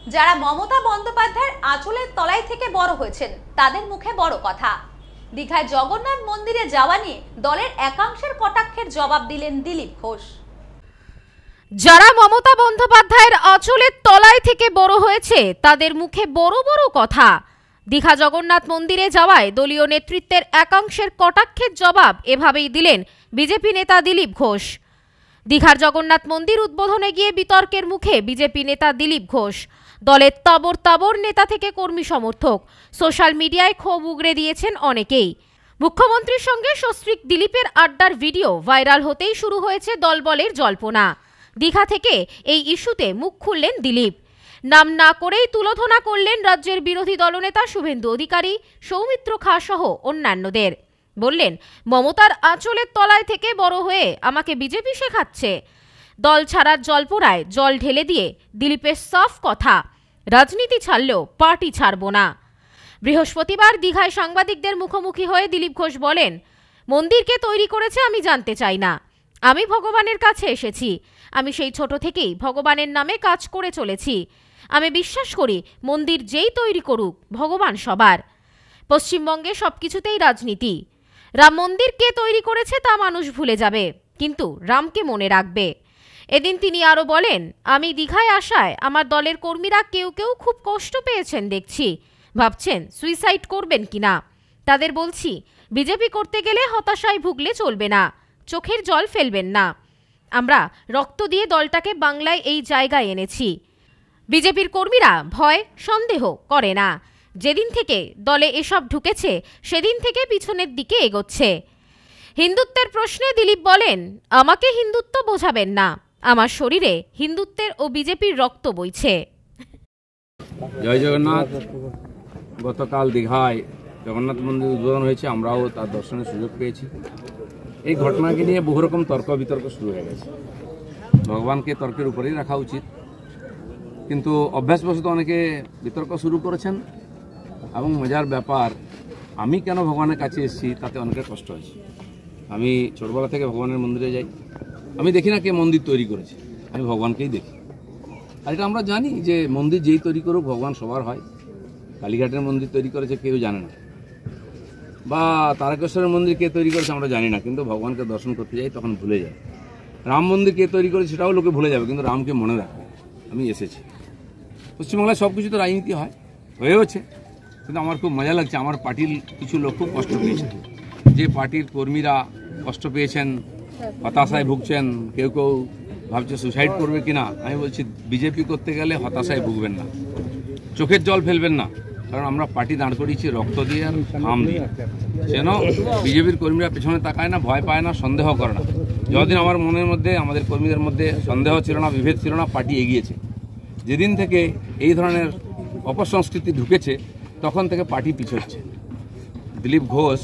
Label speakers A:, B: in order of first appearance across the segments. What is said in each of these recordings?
A: যারা মমতা বন্দ্যোপাধ্যায়ের আঁচলের তলায় থেকে বড় হয়েছেন তাদের মুখে বড় কথা। দীঘায় জগন্নাথ মন্দিরে যাওয়া নিয়ে দলের একাংশের কটাক্ষের জবাব দিলেন দিলীপ ঘোষ।
B: যারা মমতা বন্দ্যোপাধ্যায়ের আঁচলের তলায় থেকে বড় হয়েছে তাদের মুখে বড় বড় কথা। দীঘা জগন্নাথ মন্দিরে যাওয়ায় দলীয় নেতৃত্বের একাংশের কটাক্ষের জবাব এভাবেই দিলেন বিজেপি নেতা দিলীপ ঘোষ। দীঘার জগন্নাথ মন্দির উদ্বোধনে গিয়ে বিতর্কের মুখে বিজেপি নেতা দিলীপ ঘোষ। দলের তাবর তাবর নেতা থেকে কর্মী সমর্থক সোশ্যাল মিডিয়ায় ক্ষোভ উগরে দিয়েছেন অনেকেই। মুখ্যমন্ত্রীর সঙ্গে সস্ত্রীক দিলীপের আড্ডার ভিডিও ভাইরাল হতেই শুরু হয়েছে দলবলের জল্পনা। দীঘা থেকে এই ইস্যুতে মুখ খুললেন দিলীপ। নাম না করেই তুলোধনা করলেন রাজ্যের বিরোধী দলনেতা শুভেন্দু অধিকারী, সৌমিত্র খাঁ সহ অন্যান্যদের। বললেন, মমতার আঁচলের তলায় থেকে বড় হয়ে আমাকে বিজেপি শেখাচ্ছে। দল ছাড়ার জল্পনায় জল ঢেলে দিয়ে দিলীপের সাফ কথা, রাজনীতি ছাড়লেও পার্টি ছাড়ব না। বৃহস্পতিবার দীঘায় সাংবাদিকদের মুখোমুখি হয়ে দিলীপ ঘোষ বলেন, মন্দির কে তৈরি করেছে আমি জানতে চাই না। আমি ভগবানের কাছে এসেছি। আমি সেই ছোট থেকেই ভগবানের নামে কাজ করে চলেছি। আমি বিশ্বাস করি মন্দির যেই তৈরি করুক ভগবান সবার। পশ্চিমবঙ্গে সবকিছুতেই রাজনীতি। রাম মন্দির কে তৈরি করেছে তা মানুষ ভুলে যাবে, কিন্তু রামকে মনে রাখবে। এদিন তিনি আরও বলেন, আমি দীঘায় আসায় আমার দলের কর্মীরা কেউ কেউ খুব কষ্ট পেয়েছেন দেখছি, ভাবছেন সুইসাইড করবেন কিনা। তাদের বলছি, বিজেপি করতে গেলে হতাশায় ভুগলে চলবে না, চোখের জল ফেলবেন না। আমরা রক্ত দিয়ে দলটাকে বাংলায় এই জায়গায় এনেছি। বিজেপির কর্মীরা ভয় সন্দেহ করে না। যেদিন থেকে দলে এসব ঢুকেছে সেদিন থেকে পিছনের দিকে এগোচ্ছে। হিন্দুত্বের প্রশ্নে দিলীপ বলেন, আমাকে হিন্দুত্ব বোঝাবেন না, আমার শরীরে হিন্দুত্বের ও বিজেপির রক্ত বইছে।
C: জয় জগন্নাথ। গতকাল দীঘায় জগন্নাথ মন্দির উদ্বোধন হয়েছে, আমরাও তার দর্শনের সুযোগ পেয়েছি। এই ঘটনাকে নিয়ে বহু রকম তর্ক বিতর্ক শুরু হয়ে গেছে। ভগবানকে তর্কের উপরেই রাখা উচিত, কিন্তু অভ্যাসবশত অনেকে বিতর্ক শুরু করেছেন। এবং মজার ব্যাপার, আমি কেন ভগবানের কাছে এসেছি তাতে অনেকের কষ্ট হয়েছে। আমি ছোটবেলা থেকে ভগবানের মন্দিরে যাই, আমি দেখি না কে মন্দির তৈরি করেছে, আমি ভগবানকেই দেখি। আর এটা আমরা জানি যে মন্দির যেই তৈরি করুক ভগবান সবার হয়। কালীঘাটের মন্দির তৈরি করেছে কেউ জানে না, বা তারকেশ্বরের মন্দির কে তৈরি করেছে আমরা জানি না, কিন্তু ভগবানকে দর্শন করতে যাই তখন ভুলে যাই। রাম মন্দির কে তৈরি করেছে সেটাও লোকে ভুলে যাবে, কিন্তু রামকে মনে রাখবে। আমি এসেছি। পশ্চিমবাংলায় সব কিছু তো রাজনীতি হয়, হয়েওছে, কিন্তু আমার খুব মজা লাগছে। আমার পার্টির কিছু লোক খুব কষ্ট পেয়েছে, যে পার্টির কর্মীরা কষ্ট পেয়েছেন, হতাশায় ভুগছেন, কেউ কেউ ভাবছে সুসাইড করবে কিনা। আমি বলছি, বিজেপি করতে গেলে হতাশায় ভুগবেন না, চোখের জল ফেলবেন না, কারণ আমরা পার্টি দাঁড় করিয়েছি রক্ত দিয়ে আর ঘাম দিয়ে। যেন বিজেপির কর্মীরা পেছনে তাকায় না, ভয় পায় না, সন্দেহ করে না। যতদিন আমার মনের মধ্যে, আমাদের কর্মীদের মধ্যে সন্দেহ ছিল না, বিভেদ ছিল না, পার্টি এগিয়েছে। যেদিন থেকে এই ধরনের অপসংস্কৃতি ঢুকেছে তখন থেকে পার্টি পিছোচ্ছে। দিলীপ ঘোষ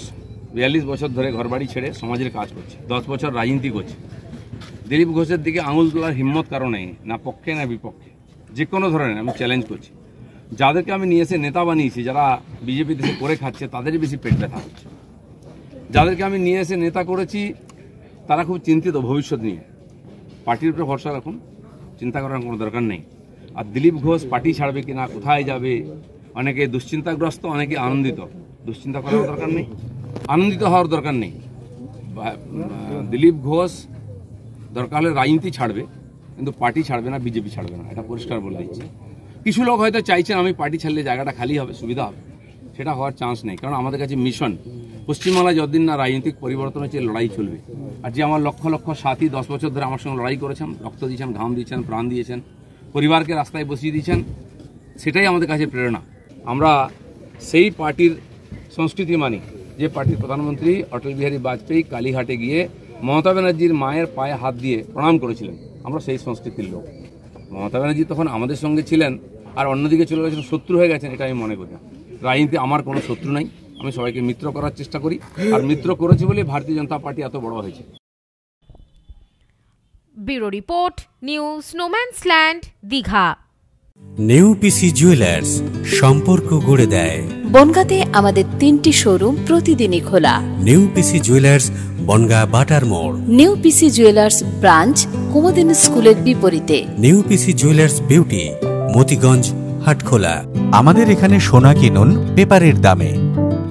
C: 42 বছর ধরে ঘরবাড়ি ছেড়ে সমাজের কাজ করছে, 10 বছর রাজনীতি করছে। দিলীপ ঘোষের দিকে আঙুল তোলার হিম্মত কারো নেই, না পক্ষে না বিপক্ষে, যে কোনো ধরনের। আমি চ্যালেঞ্জ করছি, যাদেরকে আমি নিয়ে এসে নেতা বানিয়েছি, যারা বিজেপি দেশে করে খাচ্ছে তাদেরই বেশি পেট ব্যথা হচ্ছে। যাদেরকে আমি নিয়ে এসে নেতা করেছি তারা খুব চিন্তিত ভবিষ্যৎ নিয়ে। পার্টির উপরে ভরসা রাখুন, চিন্তা করার কোনো দরকার নেই। আর দিলীপ ঘোষ পার্টি ছাড়বে কিনা, কোথায় যাবে, অনেকে দুশ্চিন্তাগ্রস্ত, অনেকে আনন্দিত। দুশ্চিন্তা করার দরকার নেই, আনন্দিত হওয়ার দরকার নেই। দিলীপ ঘোষ দরকার হলে রাজনীতি ছাড়বে, কিন্তু পার্টি ছাড়বে না, বিজেপি ছাড়বে না, এটা পরিষ্কার বলে দিচ্ছে। কিছু লোক হয়তো চাইছেন আমি পার্টি ছাড়লে জায়গাটা খালি হবে, সুবিধা হবে, সেটা হওয়ার চান্স নেই। কারণ আমাদের কাছে মিশন, পশ্চিমবাংলায় যতদিন না রাজনৈতিক পরিবর্তন হচ্ছে লড়াই চলবে। আর যে আমার লক্ষ লক্ষ সাথী 10 বছর ধরে আমার সঙ্গে লড়াই করেছেন, রক্ত দিয়েছেন, ঘাম দিয়েছেন, প্রাণ দিয়েছেন, পরিবারকে রাস্তায় বসিয়ে দিয়েছেন, সেটাই আমাদের কাছে প্রেরণা। আমরা সেই পার্টির সংস্কৃতি মানি যে পার্টির প্রধানমন্ত্রী অটল বিহারী বাজপেয়ী কালীঘাটে গিয়ে মমতা ব্যানার্জির মায়ের পায়ে হাত দিয়ে প্রণাম করেছিলেন। আমরা সেই সংস্কৃতির লোক। মমতা ব্যানার্জি তখন আমাদের সঙ্গে ছিলেন, আর অন্যদিকে চলে গেছেন, শত্রু হয়ে গেছেন, এটা আমি মনে করি না। রাজনীতি আমার কোনো শত্রু নাই, আমি সবাইকে মিত্র করার চেষ্টা করি, আর মিত্র করেছি বলে ভারতীয় জনতা পার্টি এত বড় হয়েছে।
B: Bureau report, news স্নোম্যান্স land, Digha.
D: নেউপিসি jewellers, সম্পর্ক গড়ে দেয়।
E: বনগাঁতে আমাদের 3টি শোরুম প্রতিদিনই খোলা।
D: নেউপিসি জুয়েলার্স, বনগাঁ বাটার মোড়।
E: নেউপিসি জুয়েলার্স ব্রাঞ্চ কুমুদিনী স্কুলের বিপরীতে।
D: নেউপিসি জুয়েলার্স বিউটি, মতিগঞ্জ, হাটখোলা। আমাদের এখানে সোনা কিনুন পেপারের দামে।